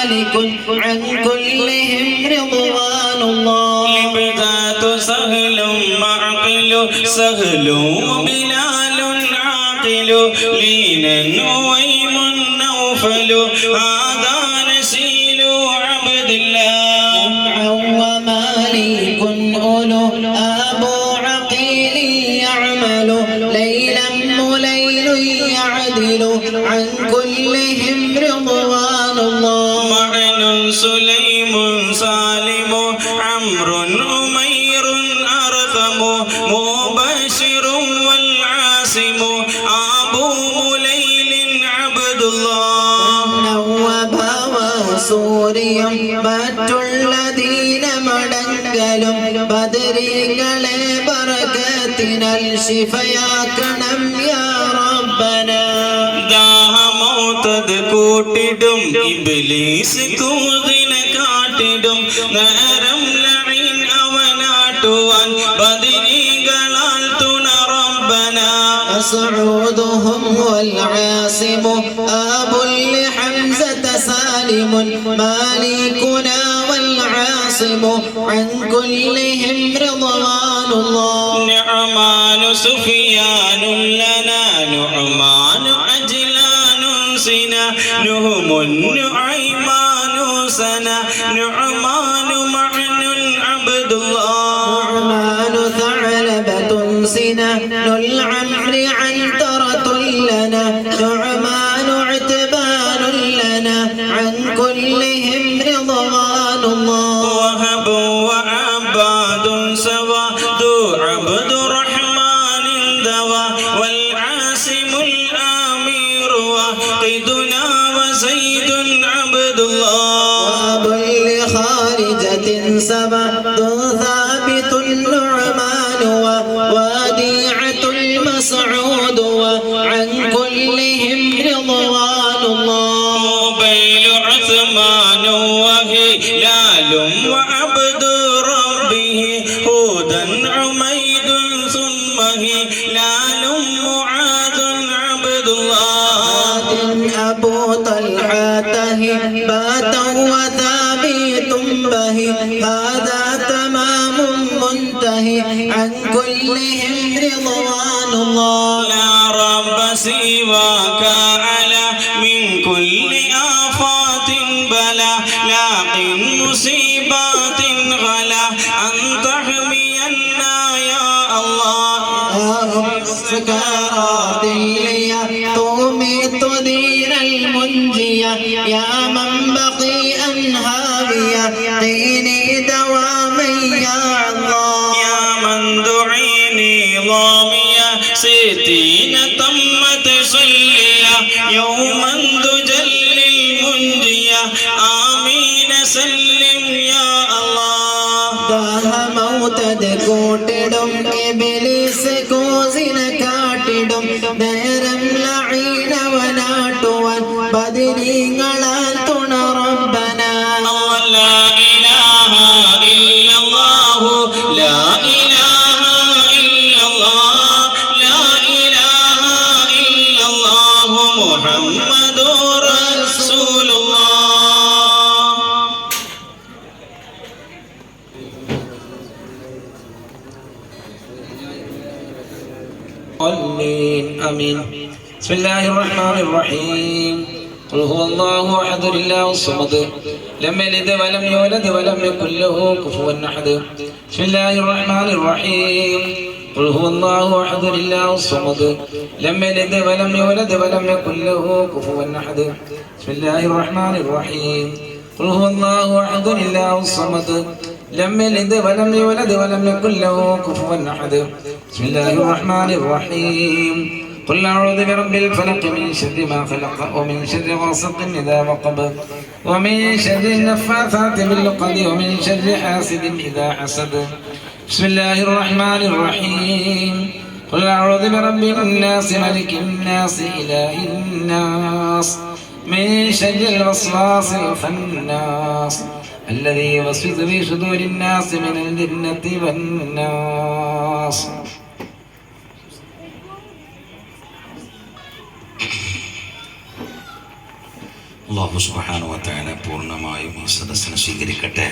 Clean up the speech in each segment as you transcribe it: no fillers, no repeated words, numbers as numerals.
مالك عن كلهم رضوان الله لبذات سهل معقل سهل بلال عاقل لينا ويم نوفل هذا نسيل عبد الله ومالك أولو أبو عقيل يعمل ليلا مليل يعدل عن كلهم رضوان الله معن سليم سالم عمرو أمير أرقم مبشر والعاصم أبو مليل عبد الله نوبا وسوريا മറ്റുള്ളദീന മടങ്ങലും ബദരീകളെ ബറകത്തിനാൽ ശിഫയാക്കണം യാ റബ്ബന ദാഹമൗതദ് കൂട്ടിടും ഇബ്ലീസ് കൂദിനെ കാട്ടിടും നേരം ലഈൻ അവനാട്ടുവാൻ ബദരീകളാൽ തുണ റബ്ബന അസ്ഊദുഹും വൽ ആസിം അബുൽ ഹംസത സാലിം മാലികുനാ വൽ ആസിം അൻ കുല്ലിഹിം റളവാനുല്ലാഹ് നിഅമാനു സുഫിയാനുൻ ലനാ നുഅമാനു അജ്ലാനു സിന നുഹുമുൻ നുഐമാനു സന നുഅമാനു മഅനുൻ അബ്ദുല്ലാഹ് നുഅമാനു തഅലബതുൻ സിനനുൽ അംരി അൻതറതുൻ ലനാ നുഅമാനു ഉത്ബാനുൻ ലനാ അൻ കുല്ലിഹിം റളവാനുല്ലാഹ് وهب وعباد سواد عبد الرحمن دوا والعاصم الآمير وقدنا وزيد عبد الله وأبو لخارجة سبد ثابت النعمان ووديعة المسعود وعن كلهم رضوان الله موبيل عثمان وهلال وعبد ربه هودا عميد ثم هلال معاذ عبد الله أبو طلحة هباتا وثابت به هذا تمام منتهي عن كلهم رضوان الله لا رب سواك على من كل آفات بلا لاقٍ مصيبات غلا أن تحمينا يا الله سكرات لي توميت دين المنجية يا من بقي أنهاوية قيني دوامي يا الله يا من دعيني ضامية ستين تمت صلية يوما تجلي المنجية آمين سلم يا الله ദാഹമൗതദ് കൂട്ടിടും ഇബ്ലീസ് കൂസിനെ കാട്ടിടും നേരം ലഈനവനാട്ടുവാൻ ബദരീങ്ങളാൽ തുണ റബ്ബന لا إله إلا الله لا إله إلا الله لا إله إلا الله محمد رسول الله آمين بسم الله الرحمن الرحيم قل هو الله أحد الله الصمد لم يلد ولم يولد ولم يكن له كفوا أحد بسم الله الرحمن الرحيم قل هو الله أحد الله الصمد لم يلد ولم يولد ولم يكن له كفوا أحد بسم الله الرحمن الرحيم قل هو الله أحد الله الصمد لم يلد ولم يولد ولم يكن له كفوا أحد بسم الله الرحمن الرحيم قل أعوذ برب الفلق من شر ما خلق ومن شر غاسق إذا وقب ومن شر النفاثات بالعقد ومن شر حاسد إذا حسد بسم الله الرحمن الرحيم قل أعوذ برب الناس ملك الناس إله الناس من شر الوسواس الخناس الذي يوسوس في صدور الناس من الجنة والناس അല്ലാഹു സുബ്ഹാനഹു വ തആല പൂർണ്ണമായും ഈ സദസ്സിനെ സ്വീകരിക്കട്ടെ.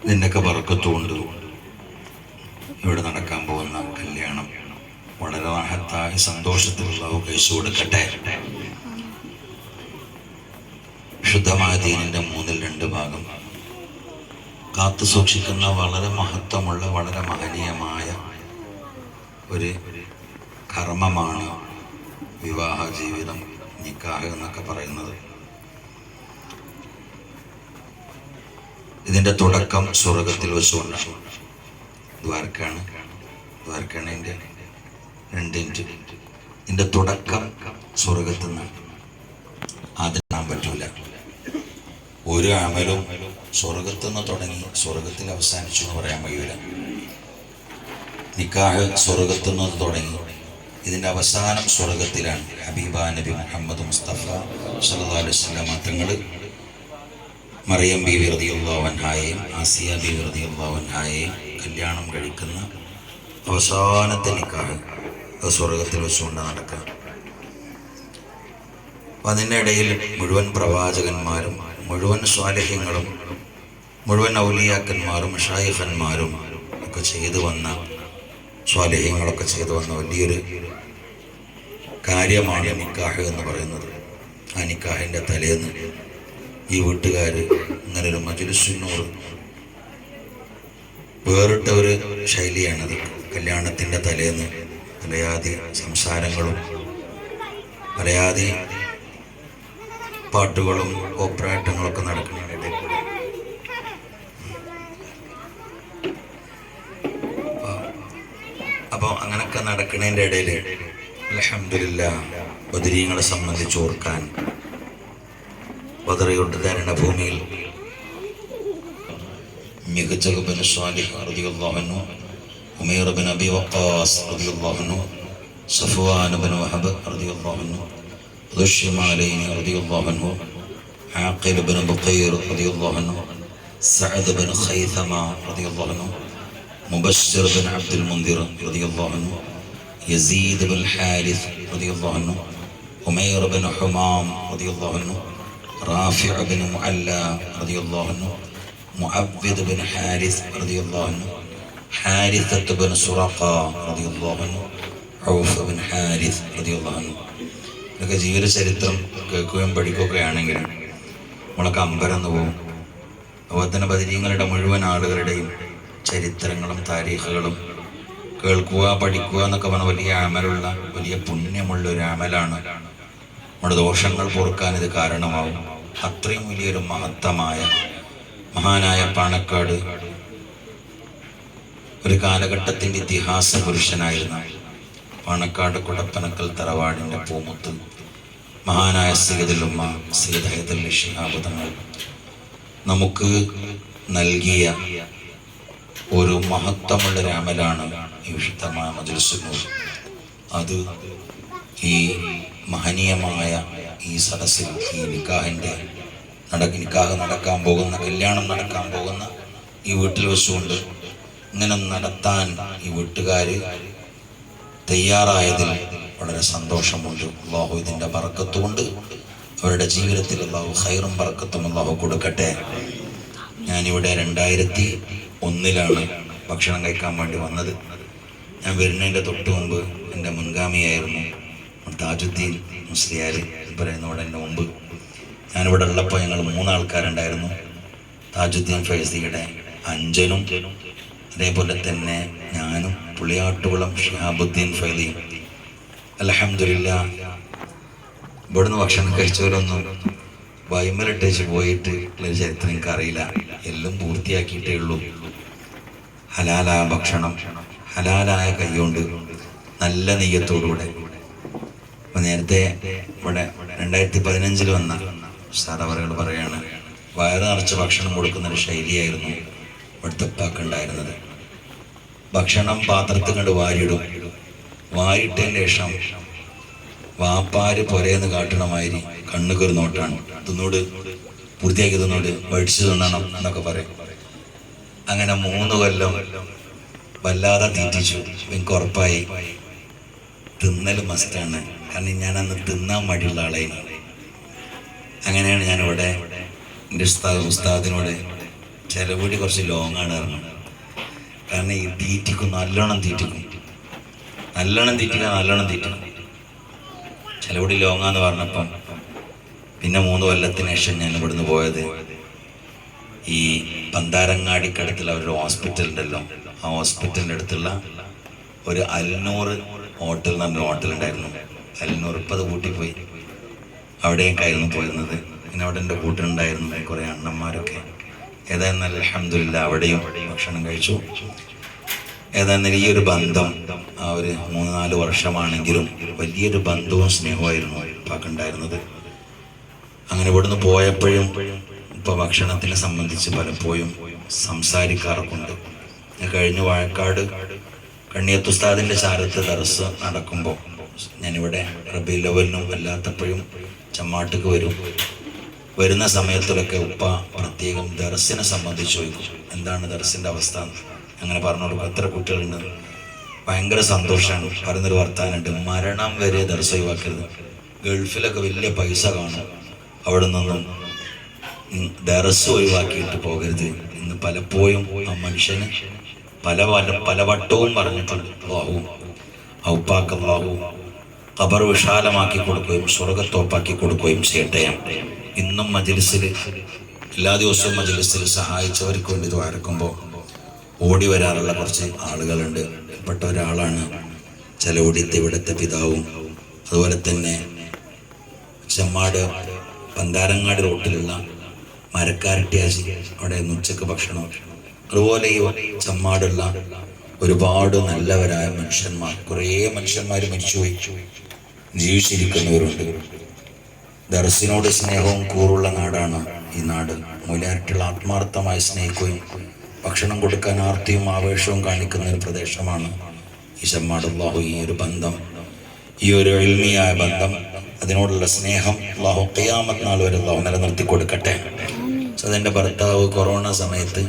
നിന്നൊക്കെ ബർക്കത്തുകൊണ്ട് ഇവിടെ നടക്കാൻ പോകുന്ന കല്യാണം വളരെ റാഹത്തായ സന്തോഷത്തിലുള്ള കഴിച്ചു കൊടുക്കട്ടെ. ശുദ്ധമായ ദീനിന്റെ 2/3 കാത്തു സൂക്ഷിക്കുന്ന വളരെ മഹത്വമുള്ള വളരെ മഹനീയമായ ഒരു കർമ്മമാണ് വിവാഹ ജീവിതം, നിക്കാഹ് എന്നൊക്കെ പറയുന്നത്. ഇതിന്റെ തുടക്കം സ്വർഗത്തിൽ വെച്ചുകൊണ്ടാണ്. ദ്വാരക്കാണ് ഇതിന്റെ 2 ഇഞ്ച്. ഇതിന്റെ തുടക്കം സ്വർഗത്തിൽ നിന്നാണ്. അത് കാണാൻ പറ്റൂല. ഒരു അമലും സ്വർഗത്തിൽ നിന്ന് തുടങ്ങി സ്വർഗത്തിൽ അവസാനിച്ചു എന്ന് പറയാൻ കഴിയൂല. നിക്കാഹ് സ്വർഗത്തിൽ നിന്ന് തുടങ്ങി ഇതിന്റെ അവസാനം സ്വർഗത്തിലാണ്. ഹബീബാ നബി മുഹമ്മദ് മുസ്തഫ സല്ലല്ലാഹു അലൈഹി വസല്ലം തങ്ങൾ മറിയം ബീവി റളിയല്ലാഹു അൻഹായെയും ആസിയ ബീവി റളിയല്ലാഹു അൻഹായെയും കല്യാണം കഴിക്കുന്ന അവസാനത്തെ നിക്കാഹ് അത് സ്വർഗത്തിൽ വെച്ചുകൊണ്ട് നടക്കുക. അപ്പം അതിൻ്റെ ഇടയിൽ മുഴുവൻ പ്രവാചകന്മാരും മുഴുവൻ സ്വാലിഹ്യങ്ങളും മുഴുവൻ ഔലിയാക്കന്മാരും മശായിഖന്മാരും ഒക്കെ ചെയ്തു വന്ന സ്വാലിഹ്യങ്ങളൊക്കെ ചെയ്തു വന്ന വലിയൊരു കാര്യമാണ് നിക്കാഹ് എന്ന് പറയുന്നത്. ആ നിക്കാഹിൻ്റെ തലേന്ന് ഈ വീട്ടുകാർ ഇങ്ങനൊരു മജ്‌ലിസുന്നൂർ, വേറിട്ട ഒരു ശൈലിയാണത്. കല്യാണത്തിൻ്റെ തലേന്ന് പലയാതി സംസാരങ്ങളും പലയാതി പാട്ടുകളും ഓപ്പറേറ്റങ്ങളൊക്കെ നടക്കുന്നതിനിടയിൽ അപ്പോൾ അങ്ങനെയൊക്കെ നടക്കുന്നതിൻ്റെ ഇടയിൽ അൽഹംദുലില്ലാഹ് ബദരീങ്ങളെ സംബന്ധിച്ച് ഓർക്കാൻ ബദർ യുദ്ധ ഭൂമിയിൽ മികച്ച ബിൻ സ്വാലിഹ് റളിയല്ലാഹു അൻഹു, ഉമൈർ ബിൻ അബി വഖാസ് റളിയല്ലാഹു അൻഹു, സഫ്വാൻ ബിൻ വഹബ് റളിയല്ലാഹു അൻഹു, ദുശ്ശിമാലൈനി റളിയല്ലാഹു അൻഹു, ആഖിൽ ബിൻ ബുഖൈർ റളിയല്ലാഹു അൻഹു, സഅദ് ബിൻ ഖൈഥമ റളിയല്ലാഹു അൻഹു, മുബശ്ശിർ ബിൻ അബ്ദുൽ മുൻദിർ റളിയല്ലാഹു അൻഹു, യസീദ് ബിൻ ഹാരിസ് റളിയല്ലാഹു അൻഹു, ഉമൈർ ബിൻ ഹുമാം റളിയല്ലാഹു അൻഹു, റാഫിഅ ബിൻ മുഅല്ല റളിയല്ലാഹു അൻഹു, മുഅവ്വിദ് ബിൻ ഹാരിസ് റളിയല്ലാഹു അൻഹു, ഹാരിസത്ത് ബിൻ സുറഖ റളിയല്ലാഹു അൻഹു, ഔഫ് ബിൻ ഹാരിസ് റളിയല്ലാഹു അൻഹു. ഇതൊക്കെ ജീവിത ചരിത്രം കേൾക്കുകയും പഠിക്കുകയൊക്കെ ആണെങ്കിൽ നമ്മളൊക്കെ അമ്പരന്ന് പോകും. അതുപോലെ തന്നെ ബദരീങ്ങളുടെ മുഴുവൻ ആളുകളുടെയും ചരിത്രങ്ങളും താരീഖുകളും കേൾക്കുക പഠിക്കുക എന്നൊക്കെ പറഞ്ഞ വലിയ അമലുള്ള വലിയ പുണ്യമുള്ള ഒരു അമലാണ്. നമ്മുടെ ദോഷങ്ങൾ പൊറുക്കാൻ ഇത് കാരണമാവും. അത്രയും വലിയൊരു മഹത്തമായ മഹാനായ പാണക്കാട് ഒരു കാലഘട്ടത്തിൻ്റെ ഇതിഹാസ പുരുഷനായിരുന്ന പാണക്കാട് കുടപ്പനക്കൽ തറവാടിൻ്റെ പൂമുത്ത് മഹാനായ സയ്യിദുൽ ഉമ്മ സയ്യിദ് ഹൈദരലി ശിഹാബ് തങ്ങൾ നമുക്ക് നൽകിയ ഒരു മഹത്വമുള്ളൊരു അമലാണ് ഈ വിശുദ്ധമായ മജ്‌ലിസുന്നൂർ. അത് ഈ മഹനീയമായ ഈ സദസ്സിൽ ഈ നിക്കാഹ് നടക്കാൻ പോകുന്ന, കല്യാണം നടക്കാൻ പോകുന്ന ഈ വീട്ടിൽ വെച്ചുകൊണ്ട് ഇങ്ങനെ നടത്താൻ ഈ വീട്ടുകാർ തയ്യാറായതിൽ വളരെ സന്തോഷമുണ്ട്. അല്ലാഹു ഇതിൻ്റെ ബർക്കത്ത് കൊണ്ട് അവരുടെ ജീവിതത്തിൽ അല്ലാഹു ഖൈറും ബർക്കത്തും അല്ലാഹു കൊടുക്കട്ടെ. ഞാനിവിടെ 2001 ഭക്ഷണം കഴിക്കാൻ വേണ്ടി വന്നത്. ഞാൻ വരുന്നതിൻ്റെ തൊട്ട് മുമ്പ് എൻ്റെ മുൻഗാമിയായിരുന്നു താജുദ്ദീൻ മുസ്ലിയാർ പറയുന്നവിടെ എൻ്റെ മുമ്പ്. ഞാനിവിടെ ഉള്ളപ്പോൾ ഞങ്ങൾ 3 ആൾക്കാരുണ്ടായിരുന്നു. താജുദ്ദീൻ ഫൈസിയുടെ അഞ്ചനും അതേപോലെ തന്നെ ഞാനും പുളിയാട്ടുകുളം ഷിഹാബുദ്ദീൻ ഫൈലിയും. അൽഹംദുലില്ലാഹ് ഇവിടുന്ന് ഭക്ഷണം കഴിച്ചവരൊന്നും വൈമലിട്ടേച്ച് പോയിട്ട് ഉള്ള ചരിത്രം എനിക്കറിയില്ല. എല്ലാം പൂർത്തിയാക്കിയിട്ടേ ഉള്ളൂ. ഹലാലായ ഭക്ഷണം ഹലാലായ കൈകൊണ്ട് നല്ല നെയ്യത്തോടുകൂടെ. അപ്പം നേരത്തെ ഇവിടെ 2015 വന്ന സാറവറുകൾ പറയാണ്, വയറ് നിറച്ച് ഭക്ഷണം കൊടുക്കുന്നൊരു ശൈലിയായിരുന്നു ഇവിടുത്തെ ഉപ്പാക്കുണ്ടായിരുന്നത്. ഭക്ഷണം പാത്രത്തിൽ കണ്ട് വാരിയിടും. വാരിയിട്ടതിന് ശേഷം വാപ്പാര് പൊരേന്ന് കാട്ടണമാതിരി കണ്ണുകീർ നോട്ടാണ്. തിന്നോട് പൂർത്തിയാക്കി തിന്നോട് വഴിച്ചു തിന്നണം എന്നൊക്കെ പറയും. അങ്ങനെ 3 കൊല്ലം വല്ലാതെ തീറ്റിച്ചു. എനിക്ക് ഉറപ്പായി തിന്നൽ മസ്റ്റാണ്. കാരണം ഞാനന്ന് തിന്നാൻ മടിയുള്ള ആളായിരുന്നു. അങ്ങനെയാണ് ഞാനിവിടെ എൻ്റെ ഉസ്താദിനോട് ചിലവൂടി കുറച്ച് ലോങ്ങാണ് പറഞ്ഞത്. കാരണം ഈ തീറ്റിക്കും നല്ലോണം തീറ്റിക്കും ചിലവൂടി ലോങ്ങാന്ന് പറഞ്ഞപ്പം പിന്നെ 3 കൊല്ലത്തിന് ശേഷം ഞാൻ ഇവിടുന്ന് പോയത് ഈ പന്താരങ്ങാടിക്കടുത്തുള്ള ഒരു ഹോസ്പിറ്റൽ ഉണ്ടല്ലോ, ആ ഹോസ്പിറ്റലിൻ്റെ അടുത്തുള്ള ഒരു അൽനൂർ ഹോട്ടൽ എന്ന് പറഞ്ഞൊരു ഹോട്ടൽ ഉണ്ടായിരുന്നു. അൽനൂർ ഇപ്പം അത് കൂട്ടിപ്പോയി. അവിടേക്കായിരുന്നു പോയിരുന്നത്. പിന്നെ അവിടെ എൻ്റെ കൂട്ടുണ്ടായിരുന്നു കുറേ അണ്ണന്മാരൊക്കെ. ഏതായാലും അൽഹംദുലില്ലാ അവിടെയും ഭക്ഷണം കഴിച്ചു. ഏതായാലും ഈ ഒരു ബന്ധം ആ ഒരു 3-4 വർഷമാണെങ്കിലും വലിയൊരു ബന്ധവും സ്നേഹമായിരുന്നു ഉണ്ടായിരുന്നത്. അങ്ങനെ ഇവിടുന്ന് പോയപ്പോഴും ഇപ്പോൾ ഭക്ഷണത്തിനെ സംബന്ധിച്ച് പലപ്പോഴും സംസാരിക്കാറൊക്കെയുണ്ട്. കഴിഞ്ഞ വാഴക്കാട് കണ്ണിയത്ത് ഉസ്താദിൻ്റെ ചാരത്ത് ദർസ് നടക്കുമ്പോൾ ഞാനിവിടെ റബീഉൽ അവ്വലിനും അല്ലാത്തപ്പോഴും ചമ്മാട്ടുക്ക് വരുന്ന സമയത്തിലൊക്കെ ഉപ്പ പ്രത്യേകം ദർസിനെ സംബന്ധിച്ച് ചോദിക്കും, എന്താണ് ദർസിൻ്റെ അവസ്ഥ. അങ്ങനെ പറഞ്ഞു കൊടുക്കും. എത്ര കുട്ടികളുണ്ട്, ഭയങ്കര സന്തോഷമാണ്. പറയുന്നൊരു വർത്താനുണ്ട്, മരണം വരെ ദർസ് ഒഴിവാക്കരുത്. ഗൾഫിലൊക്കെ വലിയ പൈസ കാണും, അവിടെ നിന്നും ദർസ് ഒഴിവാക്കിയിട്ട് പോകരുത് എന്ന് പലപ്പോഴും ആ മനുഷ്യന് പല വട്ടവും പറഞ്ഞിട്ടുണ്ട്. ഔപ്പാക്ക് അല്ലാഹു ഖബർ വിശാലമാക്കി കൊടുക്കുകയും സ്വർഗത്തോപ്പാക്കി കൊടുക്കുകയും ചെയ്യട്ടെ. ഇന്നും മജ്ലിസിൽ എല്ലാ ദിവസവും മജ്ലിസിൽ സഹായിച്ചവർക്ക് വേണ്ടി ദ്വാരക്കുമ്പോൾ ഓടി വരാറുള്ള കുറച്ച് ആളുകളുണ്ട്. പെട്ട ഒരാളാണ് ചെലവുടിത്തെ ഇവിടുത്തെ പിതാവും, അതുപോലെ തന്നെ ചെമ്മാട് പന്താരങ്ങാട് റോട്ടിലുള്ള മരക്കാരട്ടിയാജി, അവിടെ ഉച്ചക്ക് ഭക്ഷണം. അതുപോലെ ഈ ചെമ്മാടുള്ള ഒരുപാട് നല്ലവരായ മനുഷ്യന്മാർ, കുറേ മനുഷ്യന്മാർ മരിച്ചുപോയി, ജീവിച്ചിരിക്കുന്നവരുണ്ട്. ദർസിനോട് സ്നേഹവും കൂറുള്ള നാടാണ് ഈ നാട്. മൂലാറ്റുള്ള ആത്മാർത്ഥമായി സ്നേഹിക്കുകയും ഭക്ഷണം കൊടുക്കാൻ ആർത്തിയും ആവേശവും കാണിക്കുന്ന ഒരു പ്രദേശമാണ് ഈ ചെമ്മാട്. അല്ലാഹു ഈ ഒരു ബന്ധം, ഈ ഒരു ഇൽമിയായ ബന്ധം, അതിനോടുള്ള സ്നേഹം അല്ലാഹു ഖിയാമത്ത് നാൾ വരെ അല്ലാഹു നിലനിർത്തി കൊടുക്കട്ടെ. അതെൻ്റെ ഭർത്താവ് കൊറോണ സമയത്ത്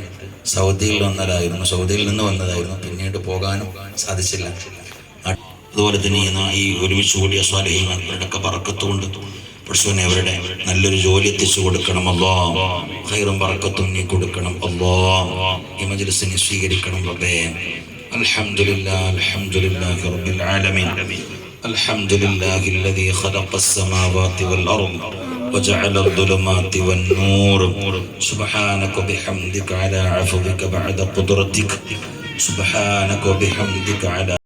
സൗദിയിൽ നിന്ന് വന്നതായിരുന്നു. പിന്നീട് പോകാനും സാധിച്ചില്ല. അതുപോലെ തന്നെ ഈ ഒരുമിച്ച് കൂടിയ സ്വാലിഹീങ്ങളുടെ ബറക്കത്തുകൊണ്ട് പടച്ചോനെ അവരുടെ നല്ലൊരു ജോലി എത്തിച്ചു കൊടുക്കണം അല്ലാഹ്. ഖൈറും ബറക്കത്തും നീ കൊടുക്കണം അല്ലാഹ്. ഈ മജ്ലിസിനെ സ്വീകരിക്കണം റബ്ബേ. അൽഹംദുലില്ലാഹി റബ്ബിൽ ആലമീൻ. അൽഹംദുലില്ലാഹില്ലദീ ഖലഖസ്-സമാവാതി വൽ-അർദ് وجعل الظلمات والنور سبحانك وبحمدك على عفوك بعد قدرتك سبحانك وبحمدك على